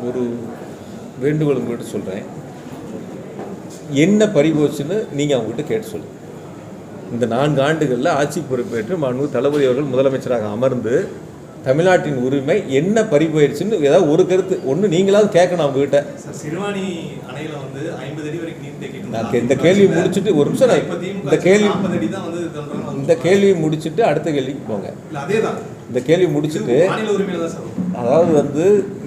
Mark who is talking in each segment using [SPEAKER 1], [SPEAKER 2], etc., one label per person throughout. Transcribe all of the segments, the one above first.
[SPEAKER 1] ஒரு வேண்டுகோள் உங்கள்கிட்ட சொல்கிறேன். என்ன பறிபோச்சுன்னு நீங்கள் அவங்ககிட்ட கேட்டு சொல்லுங்கள். இந்த 4 ஆண்டுகளில் ஆட்சி பொறுப்பேற்று மாண்புமிகு தளபதி அவர்கள் முதலமைச்சராக அமர்ந்து தமிழ்நாட்டின் உரிமை என்ன பறிபோயிடுச்சுன்னு ஏதாவது ஒரு கருத்து ஒன்று நீங்களாவது கேட்கணும் அவங்ககிட்ட.
[SPEAKER 2] சிறுவாணி அணையில வந்து 50 அடி வரைக்கும் நீர் தேக்கிட்டு
[SPEAKER 1] நான் இந்த கேள்வி முடிச்சுட்டு ஒரு நிமிஷம் இந்த கேள்வி முடிச்சுட்டு அடுத்த கேள்விக்கு போங்க. இந்த கேள்வி முடிச்சுட்டு அதாவது வந்து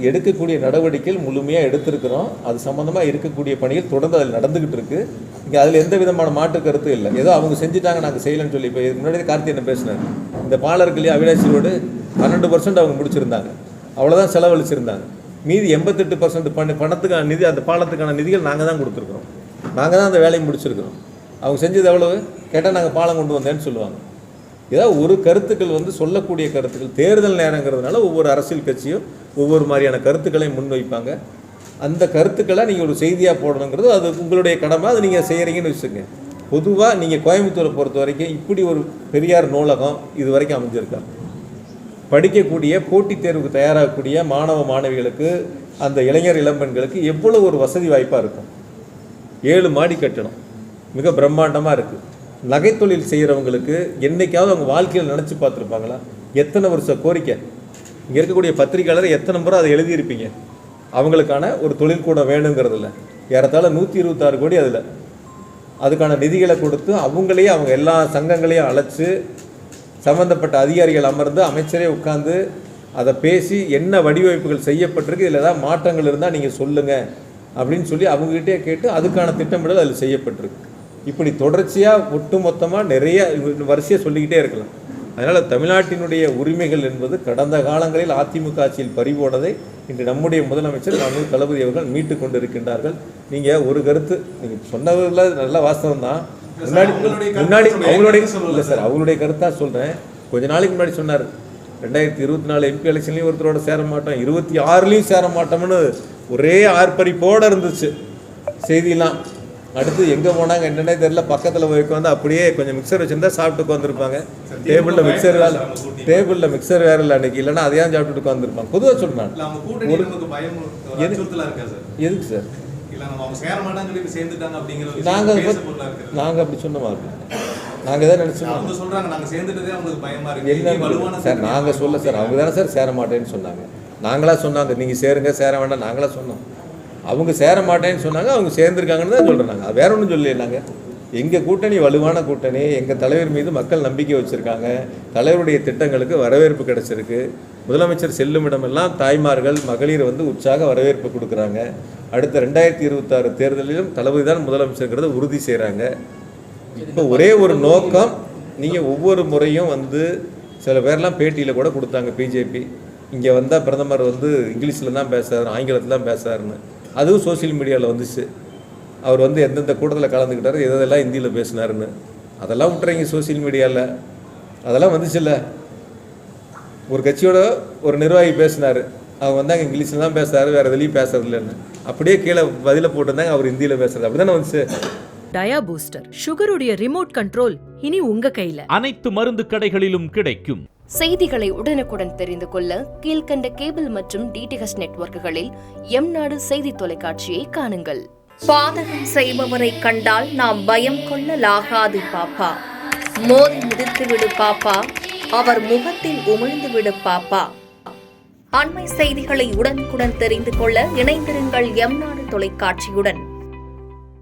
[SPEAKER 1] எடுக்கக்கூடிய நடவடிக்கைகள் முழுமையாக எடுத்திருக்கிறோம். அது சம்மந்தமாக இருக்கக்கூடிய பணிகள் தொடர்ந்து அதில் நடந்துக்கிட்டு இருக்கு. இங்கே அதில் எந்த விதமான மாற்று கருத்து இல்லை. ஏதோ அவங்க செஞ்சுட்டாங்க நாங்கள் செய்யலைன்னு சொல்லி. இப்போ முன்னாடி கார்த்தி என்ன பேசினார், இந்த பாலர்களே அவினாசி ரோடு 12% அவங்க முடிச்சிருந்தாங்க, அவ்வளோதான் செலவழிச்சிருந்தாங்க. மீதி 88% பணத்துக்கான நிதி, அந்த பாலத்துக்கான நிதிகள் நாங்கள் தான் கொடுத்துருக்குறோம். நாங்கள் தான் அந்த வேலையை முடிச்சிருக்கிறோம். அவங்க செஞ்சது எவ்வளவு கேட்டால் நாங்கள் பாலம் கொண்டு வந்தேன்னு சொல்லுவாங்க. ஏதாவது ஒரு கருத்துக்கள் வந்து சொல்லக்கூடிய கருத்துக்கள் தேர்தல் நேரங்கிறதுனால ஒவ்வொரு அரசியல் கட்சியும் ஒவ்வொரு மாதிரியான கருத்துக்களை முன்வைப்பாங்க. அந்த கருத்துக்களை நீங்கள் ஒரு செய்தியாக போடணுங்கிறது அது உங்களுடைய கடமை. அது நீங்கள் செய்கிறீங்கன்னு வச்சுக்கோங்க. பொதுவாக நீங்கள் கோயம்புத்தூரை பொறுத்த வரைக்கும் இப்படி ஒரு பெரியார் நூலகம் இது வரைக்கும் அமைஞ்சிருக்காங்க. படிக்கக்கூடிய போட்டித் தேர்வுக்கு தயாராகக்கூடிய மாணவ மாணவிகளுக்கு, அந்த இளைஞர் இளம்பெண்களுக்கு எவ்வளோ ஒரு வசதி வாய்ப்பாக இருக்கும். 7 மாடி கட்டணம் மிக பிரம்மாண்டமாக இருக்குது. நகைத்தொழில் செய்கிறவங்களுக்கு என்றைக்காவது அவங்க வாழ்க்கையில் நினச்சி பார்த்துருப்பாங்களா? எத்தனை வருஷ கோரிக்கை. இங்கே இருக்கக்கூடிய பத்திரிகையாளர் எத்தனை முறை அதை எழுதியிருப்பீங்க. அவங்களுக்கான ஒரு தொழில்கூடம் வேணுங்கிறதுல ஏறத்தாழ 126 கோடி அதில் அதுக்கான நிதிகளை கொடுத்து அவங்களையே அவங்க எல்லா சங்கங்களையும் அழைச்சி சம்மந்தப்பட்ட அதிகாரிகள் அமர்ந்து அமைச்சரே உட்கார்ந்து அதை பேசி என்ன வடிவமைப்புகள் செய்யப்பட்டிருக்கு, இதில் ஏதாவது மாற்றங்கள் இருந்தால் நீங்கள் சொல்லுங்கள் அப்படின்னு சொல்லி அவங்ககிட்டே கேட்டு அதுக்கான திட்டமிடல் அதில் செய்யப்பட்டிருக்கு. இப்படி தொடர்ச்சியாக ஒட்டுமொத்தமாக நிறைய வரிசையாக சொல்லிக்கிட்டே இருக்கலாம். அதனால் தமிழ்நாட்டினுடைய உரிமைகள் என்பது கடந்த காலங்களில் அதிமுக ஆட்சியில் பறிபோனதை இன்று நம்முடைய முதலமைச்சர் மாண்புமிகு தளபதி அவர்கள் மீட்டு கொண்டு இருக்கின்றார்கள். நீங்கள் ஒரு கருத்து நீங்கள் சொன்னதில் நல்ல வாஸ்தவம் தான். முன்னாடி அவங்களுடைய இல்லை சார், அவங்களுடைய கருத்தாக சொல்கிறேன். கொஞ்ச நாளைக்கு முன்னாடி சொன்னார் 2024 MP எலெக்ஷன்லேயும் ஒருத்தரோட சேர மாட்டோம், 26லையும் சேர மாட்டோம்னு ஒரே ஆர்ப்பரிப்போடு இருந்துச்சு செய்தியெல்லாம். அடுத்து எங்கே போனாங்க என்னன்னே தெரியல. பக்கத்தில் போய் உட்காந்து அப்படியே கொஞ்சம் மிக்சர் வச்சுருந்தா சாப்பிட்டு உட்காந்துருப்பாங்க. டேபிளில் மிக்சர் வேறு இல்லை அன்றைக்கி, இல்லைன்னா அதையும் சாப்பிட்டுட்டு உட்காந்துருப்பாங்க. பொதுவாக சொல்கிறேன். எதுக்கு சார் நாங்கள் அப்படி சொன்ன மாதிரி நாங்கள் எதாவது நினச்சோம் சார். நாங்கள் சொல்ல சார், அவங்க தானே சார் சேர மாட்டேன்னு சொன்னாங்க. நாங்களாக சொன்னாங்க நீங்கள் சேருங்க சேர வேண்டாம் நாங்களாக சொன்னோம். அவங்க சேர மாட்டேன்னு சொன்னாங்க, அவங்க சேர்ந்துருக்காங்கன்னு தான் சொல்கிறாங்க. அது வேற ஒன்றும் சொல்லலையே. நாங்கள் எங்கள் கூட்டணி வலுவான கூட்டணி, எங்கள் தலைவர் மீது மக்கள் நம்பிக்கை வச்சுருக்காங்க, தலைவருடைய திட்டங்களுக்கு வரவேற்பு கிடச்சிருக்கு. முதலமைச்சர் செல்லும் இடமெல்லாம் தாய்மார்கள் மகளிர் வந்து உற்சாக வரவேற்பு கொடுக்குறாங்க. அடுத்த 2026 தேர்தலிலும் தளபதி தான் முதலமைச்சருங்கிறத உறுதி செய்கிறாங்க. இப்போ ஒரே ஒரு நோக்கம், நீங்கள் ஒவ்வொரு முறையும் வந்து சில பேர்லாம் பேட்டியில் கூட கொடுத்தாங்க பிஜேபி இங்கே வந்தால் பிரதமர் வந்து இங்கிலீஷில் தான் பேசுகிறார், ஆங்கிலத்தில் தான் பேசுகிறாருன்னு. அதுவும் சோசியல் மீடியாவில் வந்துச்சு. அவர் வந்து எந்தெந்த கூட்டத்தில் கலந்துக்கிட்டாரு, எதெல்லாம் ஹிந்தியில் பேசினாருன்னு. அதெல்லாம் விட்டுறீங்க சோசியல் மீடியாவில். அதெல்லாம் வந்துச்சுல்ல. ஒரு கட்சியோட ஒரு நிர்வாகி பேசினார், அவங்க வந்தாங்க இங்கிலீஷில் தான் பேசுகிறாரு, வேறு எதுலேயும் பேசுறது இல்லைன்னு. அப்படியே கீழே பதில போட்டிருந்தாங்க அவர் ஹிந்தியில் பேசுறது. அப்படிதானே வந்துச்சு.
[SPEAKER 3] டயா பூஸ்டர் சுகருடைய ரிமோட் கண்ட்ரோல் இனி உங்க கையில.
[SPEAKER 4] அனைத்து மருந்து கடைகளிலும் கிடைக்கும்.
[SPEAKER 5] செய்திகளை உடனுக்குடன் தெரிந்து கொள்ள கீழ்கண்ட கேபிள் மற்றும் டிடிஹெச் நெட்வொர்க்குகளில் எம்நாடு செய்தி தொலைக்காட்சியை காணுங்கள். பாதகம் செய்பவரை கண்டால் நாம் பயம் கொள்ளலாகாது பாப்பா. மோதி மிதித்து விடு பாப்பா, அவர் முகத்தில் உமிழ்ந்து விடு பாப்பா. அண்மை செய்திகளை உடனுக்குடன் தெரிந்து கொள்ள இணைந்திருங்கள் எம்நாடு தொலைக்காட்சியுடன்.